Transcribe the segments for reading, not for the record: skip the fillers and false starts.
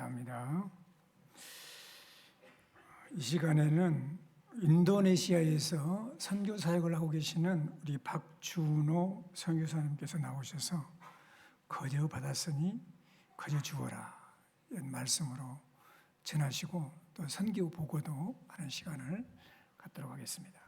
감사합니다. 이 시간에는 인도네시아에서 선교 사역을 하고 계시는 우리 박준호 선교사님께서 나오셔서 거저 받았으니 거저 주어라 이런 말씀으로 전하시고 또 선교 보고도 하는 시간을 갖도록 하겠습니다.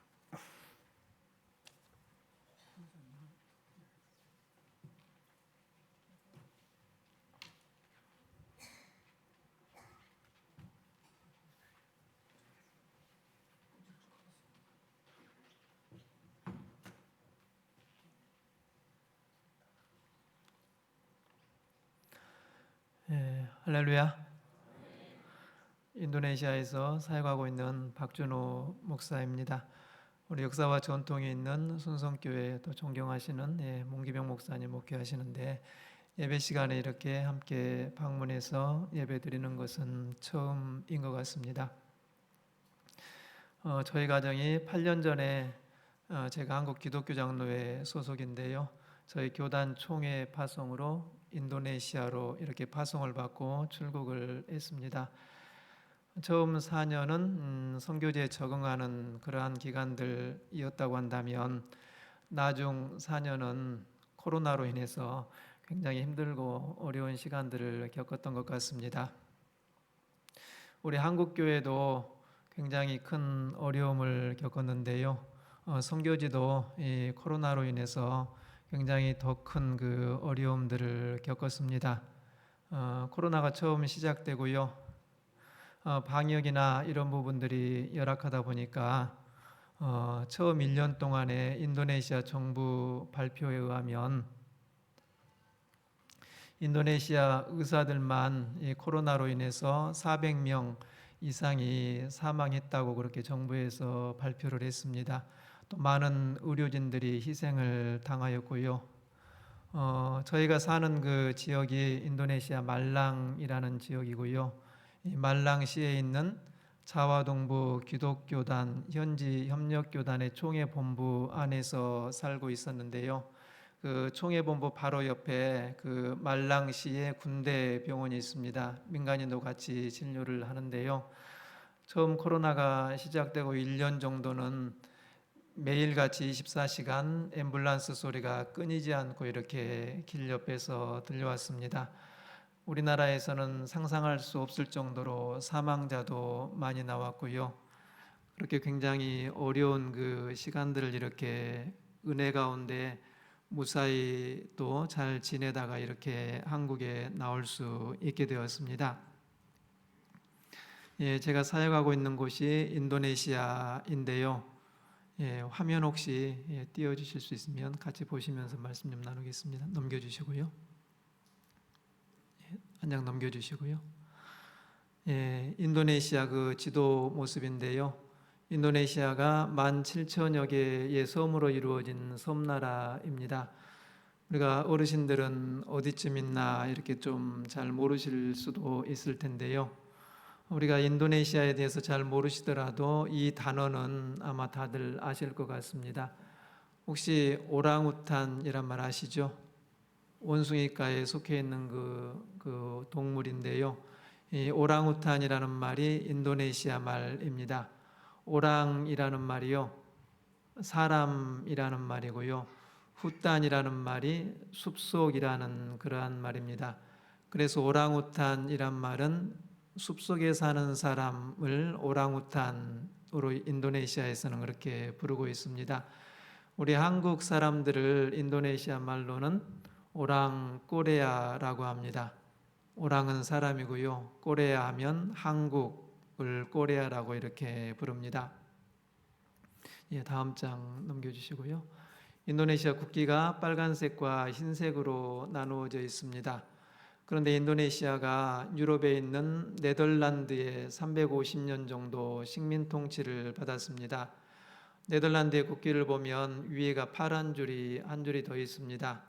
할렐루야. 인도네시아에서 사역하고 있는 박준호 목사입니다. 우리 역사와 전통이 있는 순성교회 또 존경하시는 문기병 목사님 목회하시는데 예배 시간에 이렇게 함께 방문해서 예배 드리는 것은 처음인 것 같습니다. 저희 가정이 8년 전에 제가 한국 기독교 장로회 소속인데요. 저희 교단 총회 파송으로 인도네시아로 이렇게 파송을 받고 출국을 했습니다. 처음 4년은 선교지에 적응하는 그러한 기간들이었다고 한다면 나중 4년은 코로나로 인해서 굉장히 힘들고 어려운 시간들을 겪었던 것 같습니다. 우리 한국교회도 굉장히 큰 어려움을 겪었는데요. 선교지도 이 코로나로 인해서 굉장히 더 큰 그 어려움들을 겪었습니다. 코로나가 처음 시작되고요. 방역이나 이런 부분들이 열악하다 보니까 처음 1년 동안에 인도네시아 정부 발표에 의하면 인도네시아 의사들만 이 코로나로 인해서 400명 이상이 사망했다고 그렇게 정부에서 발표를 했습니다. 또 많은 의료진들이 희생을 당하였고요. 저희가 사는 그 지역이 인도네시아 말랑이라는 지역이고요. 이 말랑시에 있는 자와동부 기독교단 현지 협력교단의 총회본부 안에서 살고 있었는데요. 그 총회본부 바로 옆에 그 말랑시의 군대 병원이 있습니다. 민간인도 같이 진료를 하는데요. 처음 코로나가 시작되고 1년 정도는 매일같이 24시간 앰뷸런스 소리가 끊이지 않고 이렇게 길 옆에서 들려왔습니다. 우리나라에서는 상상할 수 없을 정도로 사망자도 많이 나왔고요. 그렇게 굉장히 어려운 그 시간들을 이렇게 은혜 가운데 무사히 또 잘 지내다가 이렇게 한국에 나올 수 있게 되었습니다. 제가 사역하고 있는 곳이 인도네시아인데요. 화면 혹시 띄워주실 수 있으면 같이 보시면서 말씀 좀 나누겠습니다. 넘겨주시고요. 한 장 넘겨주시고요. 인도네시아 그 지도 모습인데요. 인도네시아가 17,000여 개의 섬으로 이루어진 섬나라입니다. 우리가 어르신들은 어디쯤 있나 이렇게 좀 잘 모르실 수도 있을 텐데요. 우리가 인도네시아에 대해서 잘 모르시더라도 이 단어는 아마 다들 아실 것 같습니다. 혹시 오랑우탄이란 말 아시죠? 원숭이과에 속해 있는 그 동물인데요. 이 오랑우탄이라는 말이 인도네시아 말입니다. 오랑이라는 말이요, 사람이라는 말이고요. 후탄이라는 말이 숲속이라는 그러한 말입니다. 그래서 오랑우탄이란 말은 숲속에 사는 사람을 오랑우탄으로 인도네시아에서는 그렇게 부르고 있습니다. 우리 한국 사람들을 인도네시아 말로는 오랑꼬레아라고 합니다. 오랑은 사람이고요. 꼬레아 하면 한국을 꼬레아라고 이렇게 부릅니다. 다음 장 넘겨주시고요. 인도네시아 국기가 빨간색과 흰색으로 나누어져 있습니다. 그런데 인도네시아가 유럽에 있는 네덜란드에 350년 정도 식민 통치를 받았습니다. 네덜란드의 국기를 보면 위에가 파란 줄이 한 줄이 더 있습니다.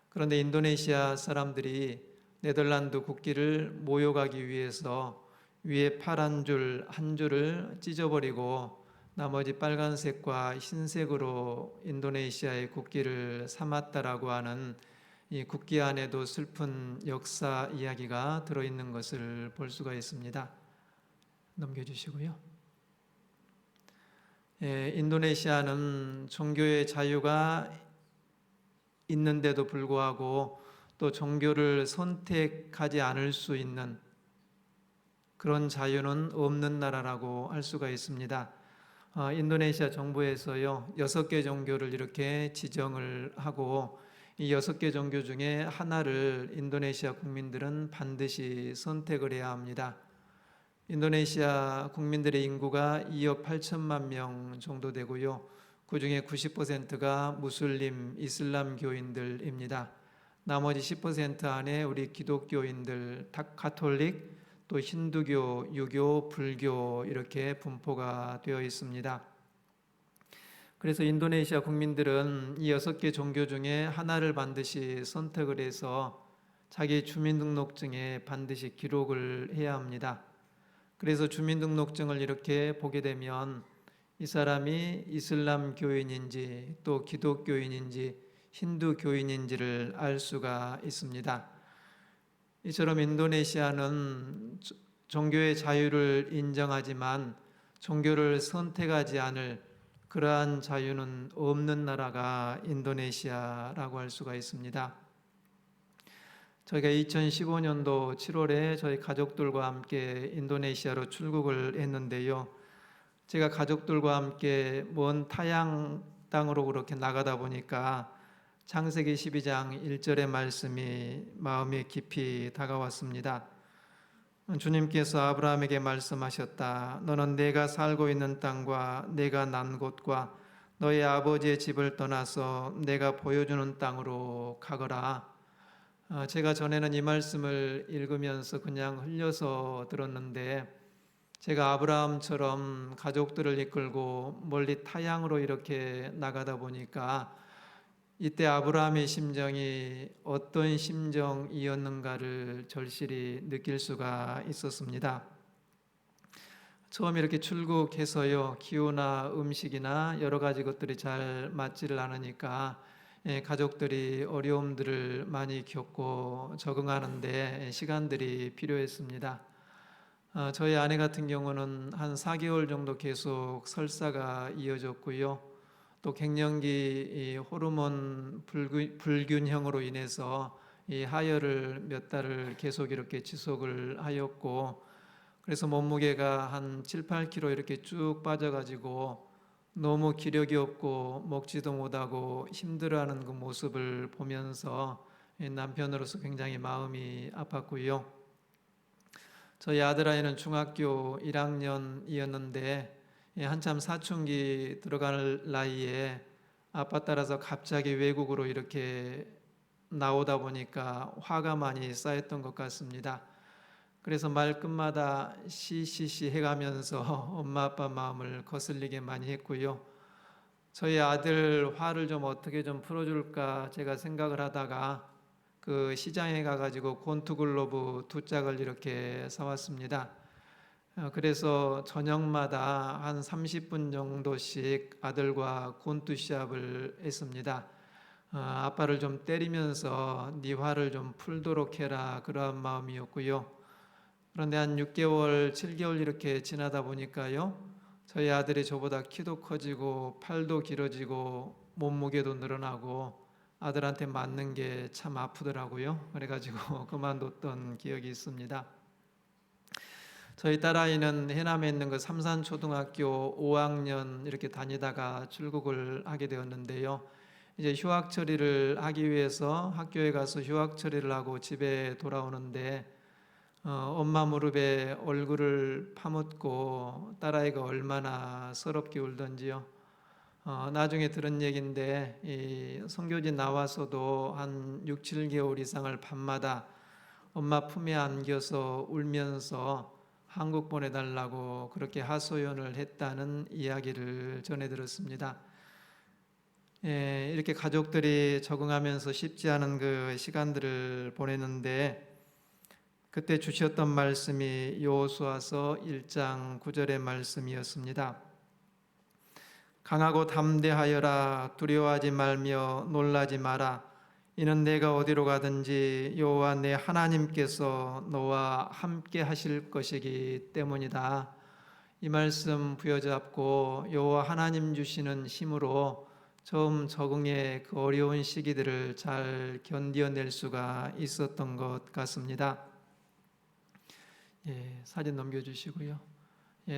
그런데 인도네시아 사람들이 네덜란드 국기를 모욕하기 위해서 위에 파란 줄 한 줄을 찢어버리고 나머지 빨간색과 흰색으로 인도네시아의 국기를 삼았다라고 하는 이 국기 안에도 슬픈 역사 이야기가 들어있는 것을 볼 수가 있습니다. 넘겨주시고요. 인도네시아는 종교의 자유가 있는데도 불구하고 또 종교를 선택하지 않을 수 있는 그런 자유는 없는 나라라고 할 수가 있습니다. 인도네시아 정부에서요 6개 종교를 이렇게 지정을 하고 이 6개 종교 중에 하나를 인도네시아 국민들은 반드시 선택을 해야 합니다. 인도네시아 국민들의 인구가 2억 8천만 명 정도 되고요. 그 중에 90%가 무슬림, 이슬람교인들입니다. 나머지 10% 안에 우리 기독교인들, 가톨릭, 또 힌두교, 유교, 불교 이렇게 분포가 되어 있습니다. 그래서 인도네시아 국민들은 이 6개 종교 중에 하나를 반드시 선택을 해서 자기 주민등록증에 반드시 기록을 해야 합니다. 그래서 주민등록증을 이렇게 보게 되면 이 사람이 이슬람 교인인지 또 기독교인인지 힌두 교인인지를 알 수가 있습니다. 이처럼 인도네시아는 종교의 자유를 인정하지만 종교를 선택하지 않을 그러한 자유는 없는 나라가 인도네시아라고 할 수가 있습니다. 저희가 2015년도 7월에 저희 가족들과 함께 인도네시아로 출국을 했는데요. 제가 가족들과 함께 먼 타양 땅으로 그렇게 나가다 보니까 창세기 12장 1절의 말씀이 마음에 깊이 다가왔습니다. 주님께서 아브라함에게 말씀하셨다. 너는 내가 살고 있는 땅과 내가 난 곳과 너의 아버지의 집을 떠나서 내가 보여주는 땅으로 가거라. 제가 전에는 이 말씀을 읽으면서 그냥 흘려서 들었는데 제가 아브라함처럼 가족들을 이끌고 멀리 타양으로 이렇게 나가다 보니까 이때 아브라함의 심정이 어떤 심정이었는가를 절실히 느낄 수가 있었습니다. 처음 이렇게 출국해서요, 기후나 음식이나 여러 가지 것들이 잘 맞지를 않으니까 가족들이 어려움들을 많이 겪고 적응하는데 시간들이 필요했습니다. 저희 아내 같은 경우는 한 4개월 정도 계속 설사가 이어졌고요. 또 갱년기 호르몬 불균형으로 인해서 이 하혈을 몇 달을 계속 이렇게 지속을 하였고, 그래서 몸무게가 한 7, 8kg 이렇게 쭉 빠져가지고 너무 기력이 없고 먹지도 못하고 힘들어하는 그 모습을 보면서 남편으로서 굉장히 마음이 아팠고요. 저희 아들아이는 중학교 1학년이었는데 한참 사춘기 들어갈 나이에 아빠 따라서 갑자기 외국으로 이렇게 나오다 보니까 화가 많이 쌓였던 것 같습니다. 그래서 말끝마다 시시시 해가면서 엄마 아빠 마음을 거슬리게 많이 했고요. 저희 아들 화를 좀 어떻게 좀 풀어줄까 제가 생각을 하다가 그 시장에 가가지고 곤투글로브 2짝을 이렇게 사왔습니다. 그래서 저녁마다 한 30분 정도씩 아들과 곤투 시합을 했습니다. 아빠를 좀 때리면서 네 화를 좀 풀도록 해라, 그러한 마음이었고요. 그런데 한 6개월, 7개월 이렇게 지나다 보니까요, 저희 아들이 저보다 키도 커지고 팔도 길어지고 몸무게도 늘어나고 아들한테 맞는 게 참 아프더라고요. 그래가지고 그만뒀던 기억이 있습니다. 저희 딸아이는 해남에 있는 그 삼산초등학교 5학년 이렇게 다니다가 출국을 하게 되었는데요. 이제 휴학 처리를 하기 위해서 학교에 가서 휴학 처리를 하고 집에 돌아오는데 엄마 무릎에 얼굴을 파묻고 딸아이가 얼마나 서럽게 울던지요. 나중에 들은 얘기인데 이 선교지 나와서도 한 6, 7개월 이상을 밤마다 엄마 품에 안겨서 울면서 한국 보내달라고 그렇게 하소연을 했다는 이야기를 전해 들었습니다. 이렇게 가족들이 적응하면서 쉽지 않은 그 시간들을 보냈는데 그때 주셨던 말씀이 여호수아서 1장 9절의 말씀이었습니다. 강하고 담대하여라. 두려워하지 말며 놀라지 마라. 이는 내가 어디로 가든지 여호와 내 하나님께서 너와 함께 하실 것이기 때문이다. 이 말씀 부여잡고 여호와 하나님 주시는 힘으로 처음 적응의 그 어려운 시기들을 잘 견뎌낼 수가 있었던 것 같습니다. 사진 넘겨주시고요.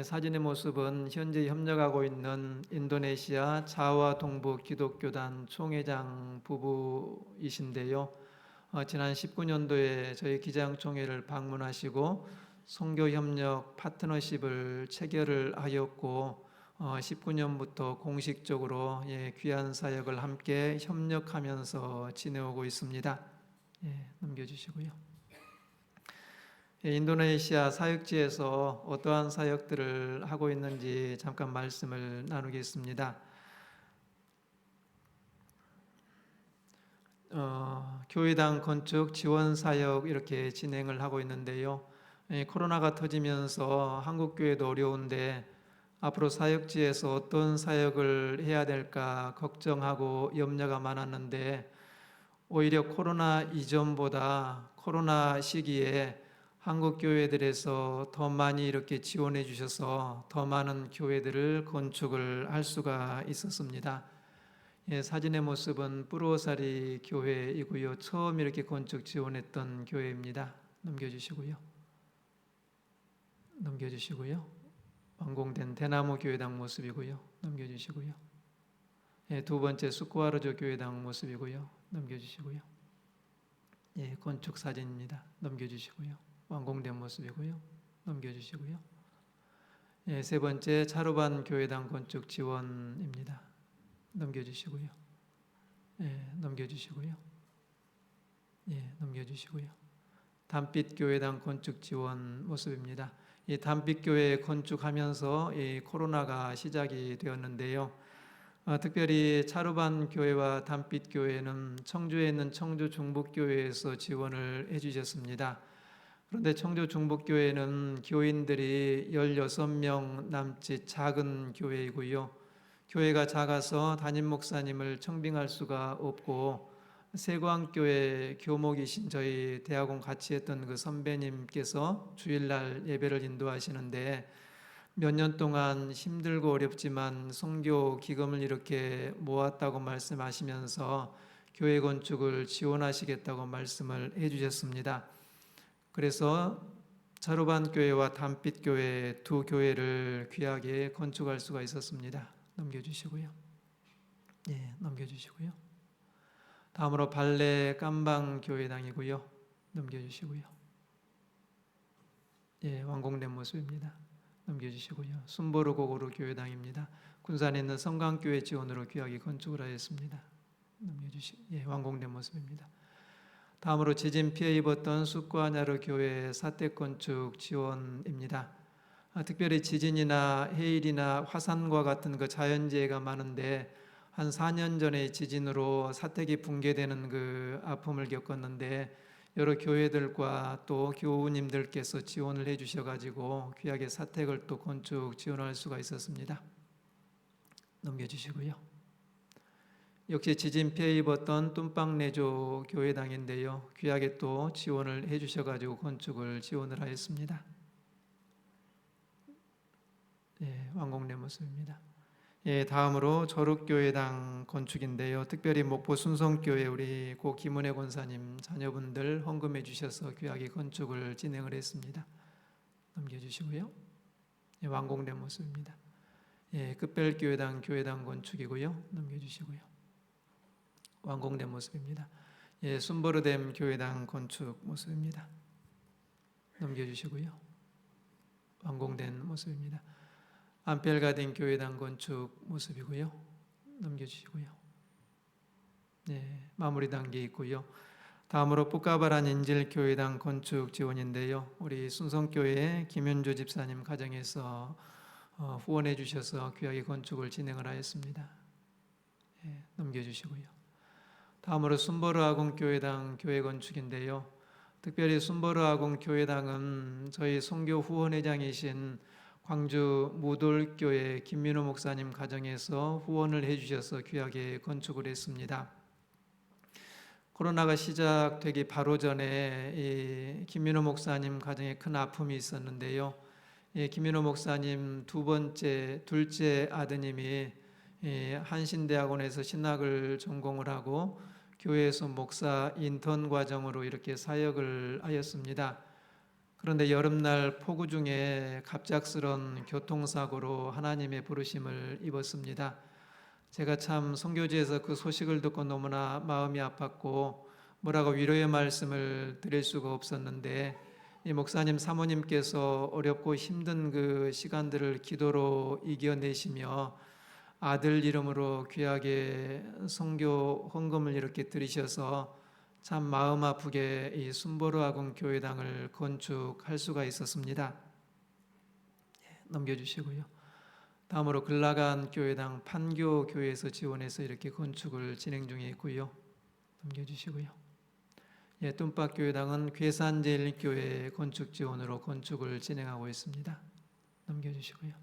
사진의 모습은 현재 협력하고 있는 인도네시아 자와 동부 기독교단 총회장 부부이신데요. 지난 19년도에 저희 기장총회를 방문하시고 선교 협력 파트너십을 체결을 하였고 19년부터 공식적으로 귀한 사역을 함께 협력하면서 지내오고 있습니다. 넘겨주시고요. 인도네시아 사역지에서 어떠한 사역들을 하고 있는지 잠깐 말씀을 나누겠습니다. 교회당 건축 지원 사역 이렇게 진행을 하고 있는데요. 코로나가 터지면서 한국 교회도 어려운데 앞으로 사역지에서 어떤 사역을 해야 될까 걱정하고 염려가 많았는데 오히려 코로나 이전보다 코로나 시기에 한국 교회들에서 더 많이 이렇게 지원해 주셔서 더 많은 교회들을 건축을 할 수가 있었습니다. 사진의 모습은 뿌로사리 교회이고요. 처음 이렇게 건축 지원했던 교회입니다. 넘겨주시고요. 완공된 대나무 교회당 모습이고요. 넘겨주시고요. 두 번째 수쿠아르조 교회당 모습이고요. 넘겨주시고요. 건축 사진입니다. 넘겨주시고요. 완공된 모습이고요. 넘겨주시고요. 세 번째 차루반 교회당 건축 지원입니다. 넘겨주시고요. 넘겨주시고요. 넘겨주시고요. 담빛 교회당 건축 지원 모습입니다. 이 담빛 교회 건축하면서 이 코로나가 시작이 되었는데요. 특별히 차루반 교회와 담빛 교회는 청주에 있는 청주 중북교회에서 지원을 해주셨습니다. 그런데 청주 중북교회는 교인들이 16명 남짓 작은 교회이고요. 교회가 작아서 담임 목사님을 청빙할 수가 없고 세광교회 교목이신 저희 대학원 같이 했던 그 선배님께서 주일날 예배를 인도하시는데 몇 년 동안 힘들고 어렵지만 선교 기금을 이렇게 모았다고 말씀하시면서 교회 건축을 지원하시겠다고 말씀을 해주셨습니다. 그래서 차루반 교회와 담빛 교회 두 교회를 귀하게 건축할 수가 있었습니다. 넘겨주시고요. 넘겨주시고요. 다음으로 발레 깜방 교회당이고요. 넘겨주시고요. 완공된 모습입니다. 넘겨주시고요. 순보르 고고루 교회당입니다. 군산에 있는 성강교회 지원으로 귀하게 건축을 하였습니다. 완공된 모습입니다. 다음으로 지진 피해 입었던 수쿠아냐르 교회 사택 건축 지원입니다. 특별히 지진이나 해일이나 화산과 같은 그 자연재해가 많은데 한 4년 전에 지진으로 사택이 붕괴되는 그 아픔을 겪었는데 여러 교회들과 또 교우님들께서 지원을 해주셔가지고 귀하게 사택을 또 건축 지원할 수가 있었습니다. 넘겨주시고요. 역시 지진 피해 입었던 뚠빵내조 교회당인데요. 귀하게 또 지원을 해주셔가지고 건축을 지원을 하였습니다. 완공된 모습입니다. 다음으로 저룩교회당 건축인데요. 특별히 목포 순성교회 우리 고 김은혜 권사님 자녀분들 헌금해 주셔서 귀하게 건축을 진행을 했습니다. 넘겨주시고요. 완공된 모습입니다. 끝별교회당 교회당 건축이고요. 넘겨주시고요. 완공된 모습입니다. 순버르댐 교회당 건축 모습입니다. 넘겨주시고요. 완공된 모습입니다. 안펠가딘 교회당 건축 모습이고요. 넘겨주시고요. 마무리 단계 있고요. 다음으로 뿌까바란 인질 교회당 건축 지원인데요. 우리 순성교회 김현주 집사님 가정에서 후원해 주셔서 귀하게 건축을 진행을 하였습니다. 넘겨주시고요. 다음으로 순버르 아궁 교회당 교회 건축인데요. 특별히 순버르 아궁 교회당은 저희 선교 후원회장이신 광주 무돌교회 김민호 목사님 가정에서 후원을 해주셔서 귀하게 건축을 했습니다. 코로나가 시작되기 바로 전에 이 김민호 목사님 가정에 큰 아픔이 있었는데요. 김민호 목사님 둘째 아드님이 한신대학원에서 신학을 전공을 하고 교회에서 목사 인턴 과정으로 이렇게 사역을 하였습니다. 그런데 여름날 폭우 중에 갑작스런 교통사고로 하나님의 부르심을 입었습니다. 제가 참 선교지에서 그 소식을 듣고 너무나 마음이 아팠고 뭐라고 위로의 말씀을 드릴 수가 없었는데, 이 목사님 사모님께서 어렵고 힘든 그 시간들을 기도로 이겨내시며 아들 이름으로 귀하게 선교 헌금을 이렇게 드리셔서 참 마음 아프게 이 순보르아군 교회당을 건축할 수가 있었습니다. 넘겨주시고요. 다음으로 글라간 교회당 판교 교회에서 지원해서 이렇게 건축을 진행 중에 있고요. 넘겨주시고요. 뚱박 교회당은 괴산제일교회 건축 지원으로 건축을 진행하고 있습니다. 넘겨주시고요.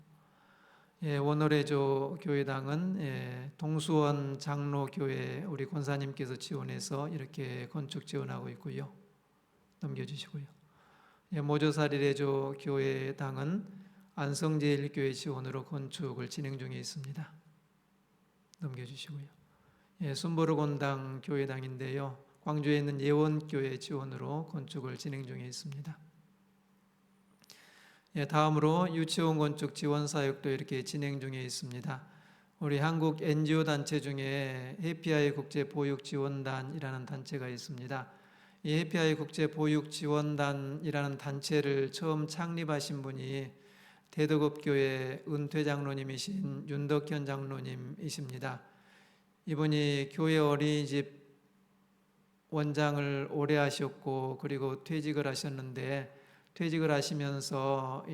원어레조 교회당은 동수원 장로교회 우리 권사님께서 지원해서 이렇게 건축 지원하고 있고요. 넘겨주시고요. 모조사리레조 교회당은 안성제일교회 지원으로 건축을 진행 중에 있습니다. 넘겨주시고요. 순보르곤당 교회당인데요. 광주에 있는 예원교회 지원으로 건축을 진행 중에 있습니다. 다음으로 유치원 건축 지원 사역도 이렇게 진행 중에 있습니다. 우리 한국 NGO 단체 중에 해피아이 국제보육지원단이라는 단체가 있습니다. 이 해피아이 국제보육지원단이라는 단체를 처음 창립하신 분이 대덕읍교회 은퇴 장로님이신 윤덕현 장로님이십니다. 이분이 교회 어린이집 원장을 오래 하셨고 그리고 퇴직을 하셨는데, 퇴직을 하시면서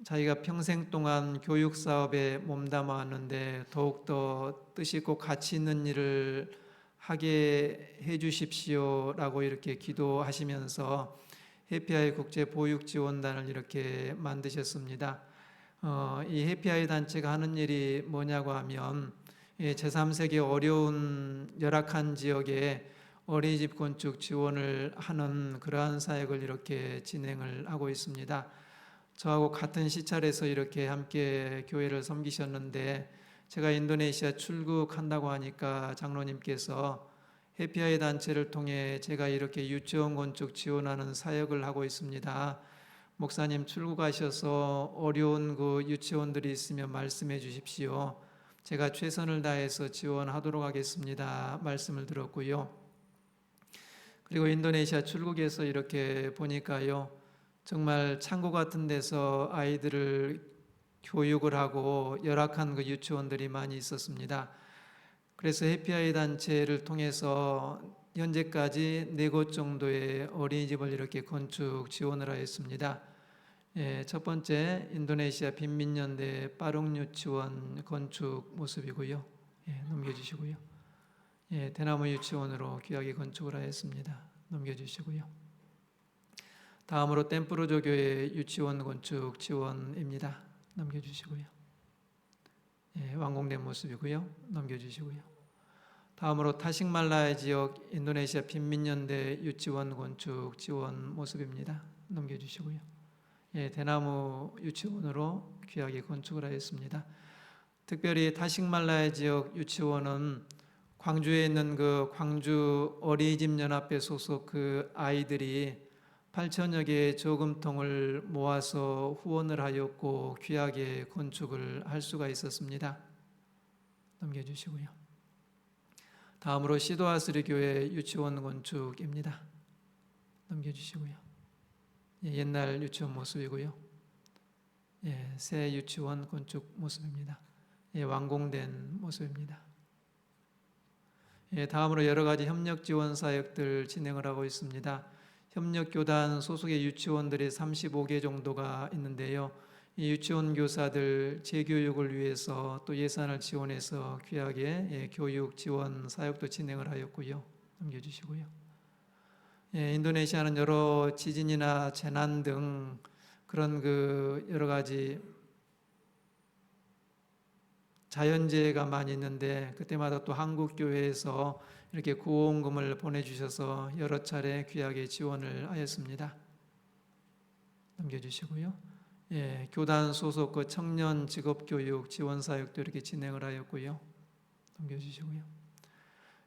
자기가 평생 동안 교육 사업에 몸담았는데 더욱더 뜻 있고 가치 있는 일을 하게 해 주십시오라고 이렇게 기도하시면서 해피아이 국제보육지원단을 이렇게 만드셨습니다. 이 해피아이 단체가 하는 일이 뭐냐고 하면 제3세계 어려운 열악한 지역에 어린이집 건축 지원을 하는 그러한 사역을 이렇게 진행을 하고 있습니다. 저하고 같은 시찰에서 이렇게 함께 교회를 섬기셨는데, 제가 인도네시아 출국한다고 하니까 장로님께서 해피아이 단체를 통해 제가 이렇게 유치원 건축 지원하는 사역을 하고 있습니다. 목사님 출국하셔서 어려운 그 유치원들이 있으면 말씀해 주십시오. 제가 최선을 다해서 지원하도록 하겠습니다. 말씀을 들었고요. 그리고 인도네시아 출국해서 이렇게 보니까요, 정말 창고 같은 데서 아이들을 교육을 하고 열악한 그 유치원들이 많이 있었습니다. 그래서 해피아이 단체를 통해서 현재까지 4곳 정도의 어린이집을 이렇게 건축 지원을 하였습니다. 첫 번째 인도네시아 빈민연대 빠룽 유치원 건축 모습이고요. 넘겨주시고요. 대나무 유치원으로 귀하게 건축을 하였습니다. 넘겨주시고요. 다음으로 템프로조 교회 유치원 건축 지원입니다. 넘겨주시고요. 완공된 모습이고요. 넘겨주시고요. 다음으로 타식말라야 지역 인도네시아 빈민연대 유치원 건축 지원 모습입니다. 넘겨주시고요. 대나무 유치원으로 귀하게 건축을 하였습니다. 특별히 타식말라야 지역 유치원은 광주에 있는 그 광주 어린이집 연합회 소속 그 아이들이 8천여 개의 저금통을 모아서 후원을 하였고 귀하게 건축을 할 수가 있었습니다. 넘겨주시고요. 다음으로 시도아스리 교회 유치원 건축입니다. 넘겨주시고요. 옛날 유치원 모습이고요. 새 유치원 건축 모습입니다. 완공된 모습입니다. 다음으로 여러 가지 협력 지원 사역들 진행을 하고 있습니다. 협력교단 소속의 유치원들이 35개 정도가 있는데요. 이 유치원 교사들 재교육을 위해서 또 예산을 지원해서 귀하게 교육 지원 사역도 진행을 하였고요. 넘겨주시고요. 인도네시아는 여러 지진이나 재난 등 그런 그 여러 가지 자연재해가 많이 있는데, 그때마다 또 한국 교회에서 이렇게 구원금을 보내주셔서 여러 차례 귀하게 지원을 하였습니다. 넘겨주시고요. 예, 교단 소속 그 청년 직업교육 지원 사역도 이렇게 진행을 하였고요. 넘겨주시고요.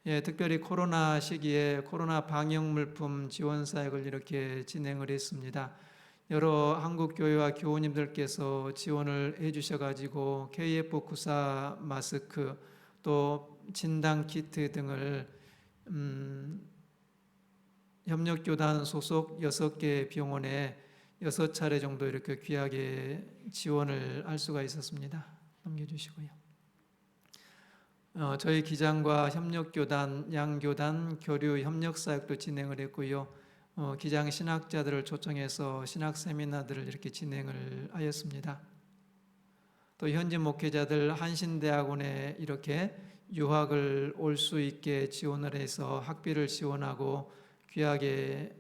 예, 특별히 코로나 시기에 코로나 방역 물품 지원 사역을 이렇게 진행을 했습니다. 여러 한국 교회와 교우님들께서 지원을 해주셔가지고 KF94 마스크 또 진단 키트 등을 협력교단 소속 6개 병원에 6차례 정도 이렇게 귀하게 지원을 할 수가 있었습니다. 넘겨주시고요. 저희 기장과 협력교단, 양교단, 교류 협력사역도 진행을 했고요. 기장 신학자들을 초청해서 신학 세미나들을 이렇게 진행을 하였습니다. 또 현지 목회자들 한신대학원에 이렇게 유학을 올 수 있게 지원을 해서 학비를 지원하고 귀하게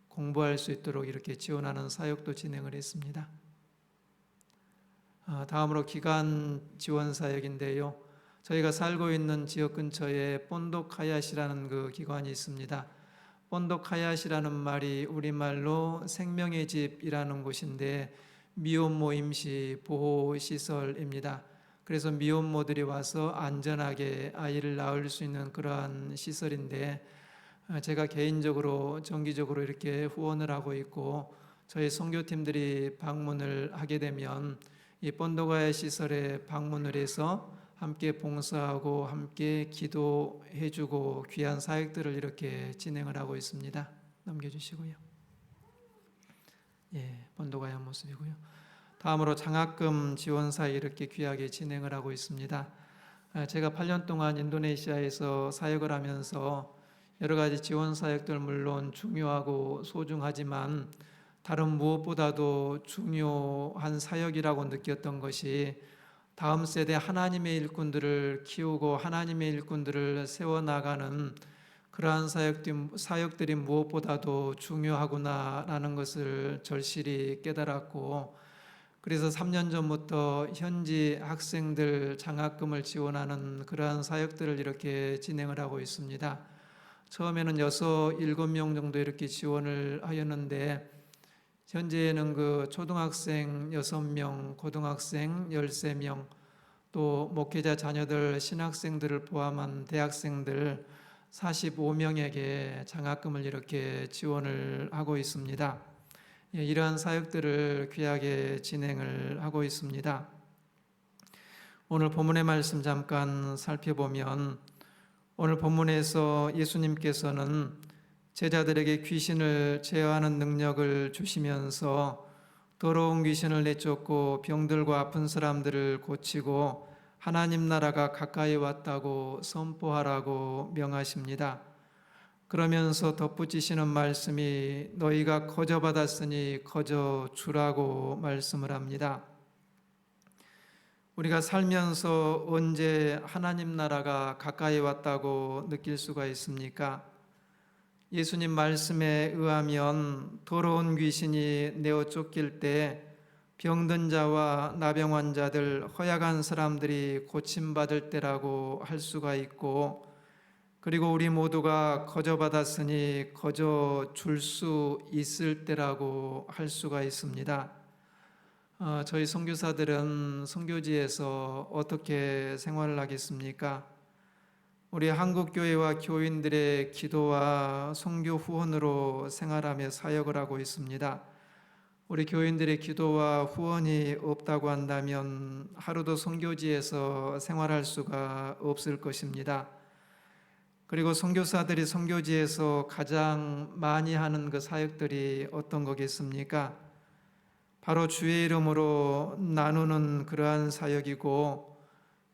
공부할 수 있도록 이렇게 지원하는 사역도 진행을 했습니다. 다음으로 기간 지원 사역인데요. 저희가 살고 있는 지역 근처에 본독하얏이라는 그 기관이 있습니다. 본독하얏이라는 말이 우리말로 생명의 집이라는 곳인데 미혼모 임시 보호시설입니다. 그래서 미혼모들이 와서 안전하게 아이를 낳을 수 있는 그러한 시설인데 제가 개인적으로 정기적으로 이렇게 후원을 하고 있고 저희 선교팀들이 방문을 하게 되면 이 본독하얏 시설에 방문을 해서 함께 봉사하고 함께 기도해주고 귀한 사역들을 이렇게 진행을 하고 있습니다. 넘겨주시고요. 예, 본독하얏 모습이고요. 다음으로 장학금 지원사에 이렇게 귀하게 진행을 하고 있습니다. 제가 8년 동안 인도네시아에서 사역을 하면서 여러 가지 지원 사역들 물론 중요하고 소중하지만 다른 무엇보다도 중요한 사역이라고 느꼈던 것이 다음 세대 하나님의 일꾼들을 키우고 하나님의 일꾼들을 세워나가는 그러한 사역들이 무엇보다도 중요하구나라는 것을 절실히 깨달았고 그래서 3년 전부터 현지 학생들 장학금을 지원하는 그러한 사역들을 이렇게 진행을 하고 있습니다. 처음에는 6, 7명 정도 이렇게 지원을 하였는데 현재는 그 초등학생 6명, 고등학생 13명, 또 목회자 자녀들, 신학생들을 포함한 대학생들 45명에게 장학금을 이렇게 지원을 하고 있습니다. 이러한 사역들을 귀하게 진행을 하고 있습니다. 오늘 본문의 말씀 잠깐 살펴보면 오늘 본문에서 예수님께서는 제자들에게 귀신을 제어하는 능력을 주시면서 더러운 귀신을 내쫓고 병들고 아픈 사람들을 고치고 하나님 나라가 가까이 왔다고 선포하라고 명하십니다. 그러면서 덧붙이시는 말씀이 너희가 거저 받았으니 거저 주라고 말씀을 합니다. 우리가 살면서 언제 하나님 나라가 가까이 왔다고 느낄 수가 있습니까? 예수님 말씀에 의하면 더러운 귀신이 내어 쫓길 때 병든 자와 나병 환자들, 허약한 사람들이 고침받을 때라고 할 수가 있고 그리고 우리 모두가 거저 받았으니 거저 줄 수 있을 때라고 할 수가 있습니다. 저희 선교사들은 선교지에서 어떻게 생활을 하겠습니까? 우리 한국교회와 교인들의 기도와 선교 후원으로 생활하며 사역을 하고 있습니다. 우리 교인들의 기도와 후원이 없다고 한다면 하루도 선교지에서 생활할 수가 없을 것입니다. 그리고 선교사들이 선교지에서 가장 많이 하는 그 사역들이 어떤 거겠습니까? 바로 주의 이름으로 나누는 그러한 사역이고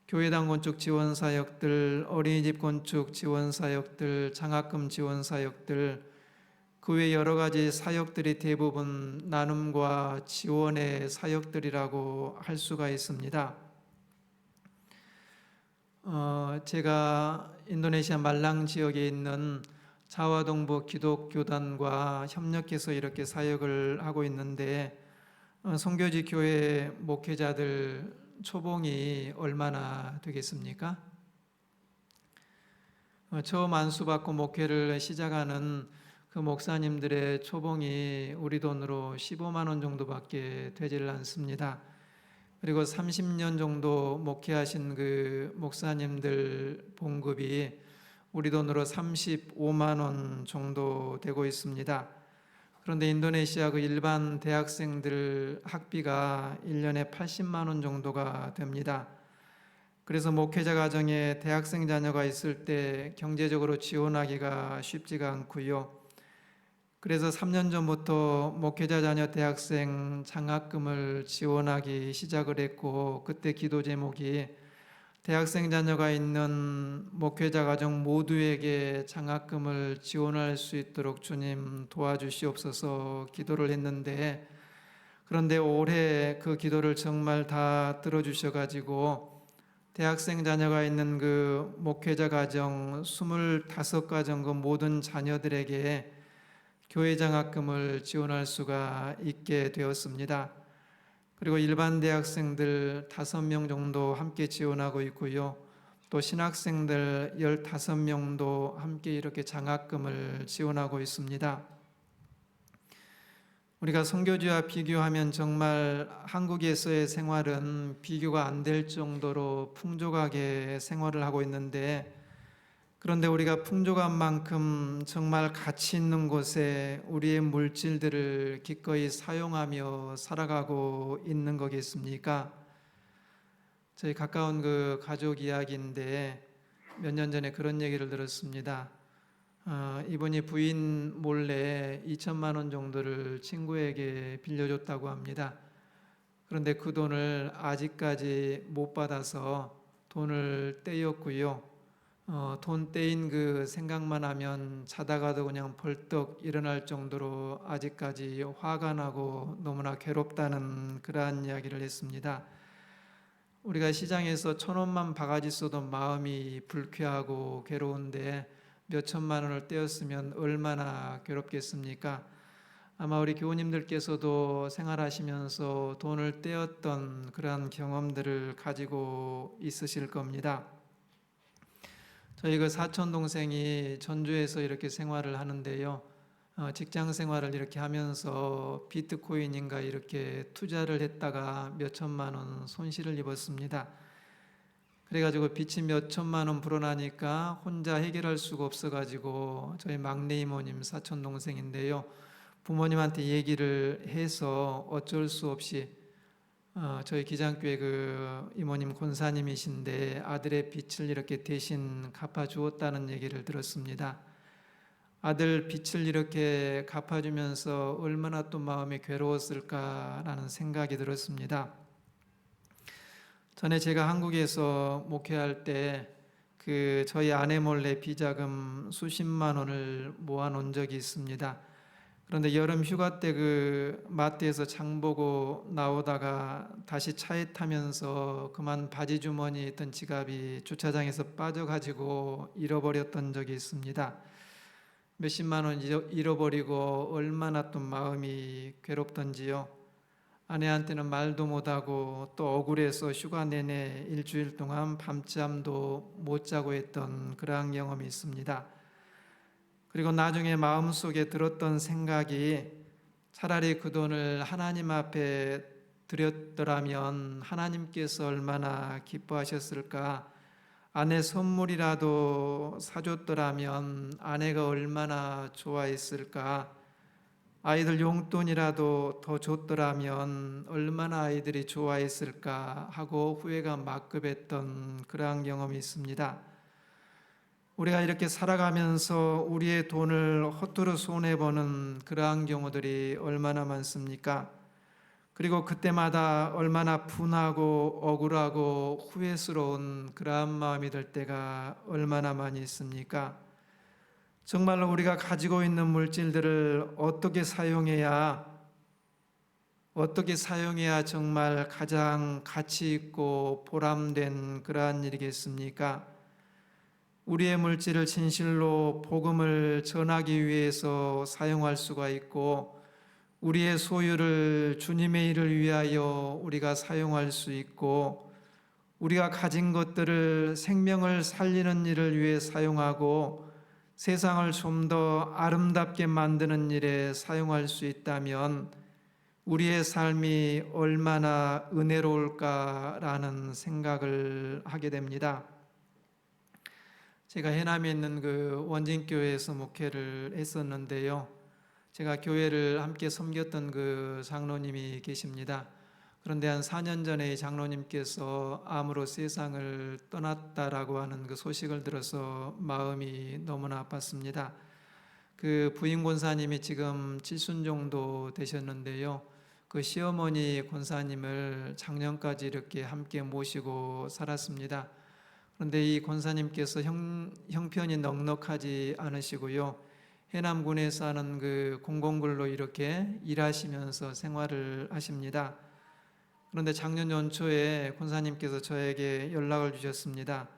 교회당 건축 지원 사역들, 어린이집 건축 지원 사역들, 장학금 지원 사역들, 그 외 여러 가지 사역들이 대부분 나눔과 지원의 사역들이라고 할 수가 있습니다. 제가 인도네시아 말랑 지역에 있는 자와동부 기독교단과 협력해서 이렇게 사역을 하고 있는데 선교지 교회 목회자들 초봉이 얼마나 되겠습니까? 처음 안수받고 목회를 시작하는 그 목사님들의 초봉이 우리 돈으로 15만 원 정도밖에 되질 않습니다. 그리고 30년 정도 목회하신 그 목사님들 봉급이 우리 돈으로 35만 원 정도 되고 있습니다. 그런데 인도네시아 그 일반 대학생들 학비가 1년에 80만 원 정도가 됩니다. 그래서 목회자 가정에 대학생 자녀가 있을 때 경제적으로 지원하기가 쉽지가 않고요. 그래서 3년 전부터 목회자 자녀 대학생 장학금을 지원하기 시작을 했고, 그때 기도 제목이 대학생 자녀가 있는 목회자 가정 모두에게 장학금을 지원할 수 있도록 주님 도와주시옵소서 기도를 했는데, 그런데 올해 그 기도를 정말 다 들어주셔가지고 대학생 자녀가 있는 그 목회자 가정 25가정 그 모든 자녀들에게 교회 장학금을 지원할 수가 있게 되었습니다. 그리고 일반 대학생들 5명 정도 함께 지원하고 있고요. 또 신학생들 15명도 함께 이렇게 장학금을 지원하고 있습니다. 우리가 선교지와 비교하면 정말 한국에서의 생활은 비교가 안 될 정도로 풍족하게 생활을 하고 있는데, 그런데 우리가 풍족한 만큼 정말 가치 있는 곳에 우리의 물질들을 기꺼이 사용하며 살아가고 있는 거겠습니까? 저희 가까운 그 가족 이야기인데 몇 년 전에 그런 얘기를 들었습니다. 이분이 부인 몰래 2천만 원 정도를 친구에게 빌려줬다고 합니다. 그런데 그 돈을 아직까지 못 받아서 돈을 떼었고요. 돈 떼인 그 생각만 하면 자다가도 그냥 벌떡 일어날 정도로 아직까지 화가 나고 너무나 괴롭다는 그러한 이야기를 했습니다. 우리가 시장에서 1,000원만 바가지 써도 마음이 불쾌하고 괴로운데 몇 천만 원을 떼었으면 얼마나 괴롭겠습니까? 아마 우리 교우님들께서도 생활하시면서 돈을 떼었던 그러한 경험들을 가지고 있으실 겁니다. 저희 그 사촌 동생이 전주에서 이렇게 생활을 하는데요. 직장 생활을 이렇게 하면서 비트코인인가 이렇게 투자를 했다가 몇 천만 원 손실을 입었습니다. 그래가지고 빚이 몇 천만 원 불어나니까 혼자 해결할 수가 없어가지고 저희 막내 이모님 사촌 동생인데요. 부모님한테 얘기를 해서 어쩔 수 없이 저희 기장교회 그 이모님 권사님이신데 아들의 빚을 이렇게 대신 갚아주었다는 얘기를 들었습니다. 아들 빚을 이렇게 갚아주면서 얼마나 또 마음이 괴로웠을까라는 생각이 들었습니다. 전에 제가 한국에서 목회할 때 그 저희 아내 몰래 비자금 수십만 원을 모아 놓은 적이 있습니다. 그런데 여름 휴가 때 그 마트에서 장 보고 나오다가 다시 차에 타면서 그만 바지 주머니에 있던 지갑이 주차장에서 빠져가지고 잃어버렸던 적이 있습니다. 몇십만 원 잃어버리고 얼마나 또 마음이 괴롭던지요. 아내한테는 말도 못하고 또 억울해서 휴가 내내 일주일 동안 밤잠도 못 자고 했던 그러한 경험이 있습니다. 그리고 나중에 마음속에 들었던 생각이 차라리 그 돈을 하나님 앞에 드렸더라면 하나님께서 얼마나 기뻐하셨을까, 아내 선물이라도 사줬더라면 아내가 얼마나 좋아했을까, 아이들 용돈이라도 더 줬더라면 얼마나 아이들이 좋아했을까 하고 후회가 막급했던 그러한 경험이 있습니다. 우리가 이렇게 살아가면서 우리의 돈을 허투루 손해보는 그러한 경우들이 얼마나 많습니까? 그리고 그때마다 얼마나 분하고 억울하고 후회스러운 그러한 마음이 들 때가 얼마나 많이 있습니까? 정말로 우리가 가지고 있는 물질들을 어떻게 사용해야 정말 가장 가치 있고 보람된 그러한 일이겠습니까? 우리의 물질을 진실로 복음을 전하기 위해서 사용할 수가 있고, 우리의 소유를 주님의 일을 위하여 우리가 사용할 수 있고, 우리가 가진 것들을 생명을 살리는 일을 위해 사용하고 세상을 좀 더 아름답게 만드는 일에 사용할 수 있다면 우리의 삶이 얼마나 은혜로울까라는 생각을 하게 됩니다. 제가 해남에 있는 그 원진교회에서 목회를 했었는데요. 제가 교회를 함께 섬겼던 그 장로님이 계십니다. 그런데 한 4년 전에 이 장로님께서 암으로 세상을 떠났다라고 하는 그 소식을 들어서 마음이 너무나 아팠습니다. 그 부인 권사님이 지금 70 정도 되셨는데요. 그 시어머니 권사님을 작년까지 이렇게 함께 모시고 살았습니다. 그런데 이 권사님께서 형편이 넉넉하지 않으시고요. 해남군에서 하는 그 공공근로 이렇게 일하시면서 생활을 하십니다. 그런데 작년 연초에 권사님께서 저에게 연락을 주셨습니다.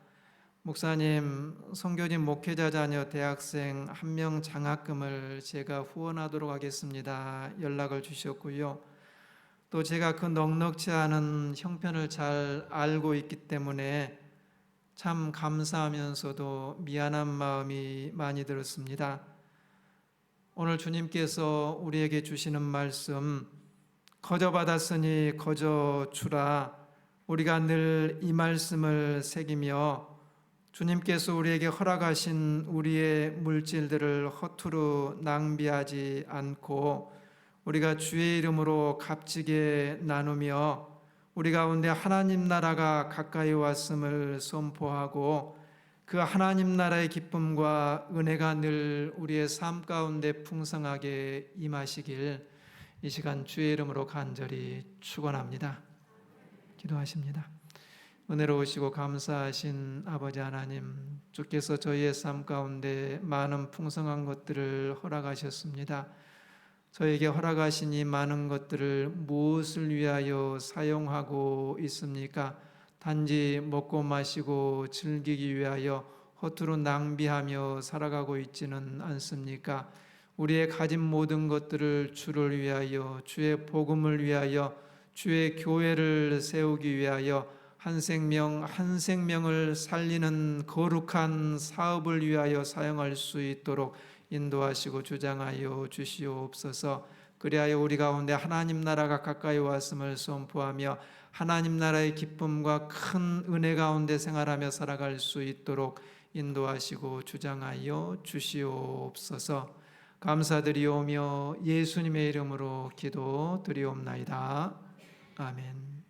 목사님, 선교진 목회자 자녀 대학생 1명 장학금을 제가 후원하도록 하겠습니다. 연락을 주셨고요. 또 제가 그 넉넉지 않은 형편을 잘 알고 있기 때문에 참 감사하면서도 미안한 마음이 많이 들었습니다. 오늘 주님께서 우리에게 주시는 말씀, 거저 받았으니 거저 주라. 우리가 늘 이 말씀을 새기며 주님께서 우리에게 허락하신 우리의 물질들을 허투루 낭비하지 않고 우리가 주의 이름으로 값지게 나누며 우리 가운데 하나님 나라가 가까이 왔음을 선포하고 그 하나님 나라의 기쁨과 은혜가 늘 우리의 삶 가운데 풍성하게 임하시길 이 시간 주의 이름으로 간절히 축원합니다. 기도하십니다. 은혜로우시고 감사하신 아버지 하나님, 주께서 저희의 삶 가운데 많은 풍성한 것들을 허락하셨습니다. 저에게 허락하신 이 많은 것들을 무엇을 위하여 사용하고 있습니까? 단지 먹고 마시고 즐기기 위하여 허투루 낭비하며 살아가고 있지는 않습니까? 우리의 가진 모든 것들을 주를 위하여, 주의 복음을 위하여, 주의 교회를 세우기 위하여 한 생명 한 생명을 살리는 거룩한 사업을 위하여 사용할 수 있도록 인도하시고 주장하여 주시옵소서. 그리하여 우리 가운데 하나님 나라가 가까이 왔음을 선포하며 하나님 나라의 기쁨과 큰 은혜 가운데 생활하며 살아갈 수 있도록 인도하시고 주장하여 주시옵소서. 감사드리오며 예수님의 이름으로 기도드리옵나이다. 아멘.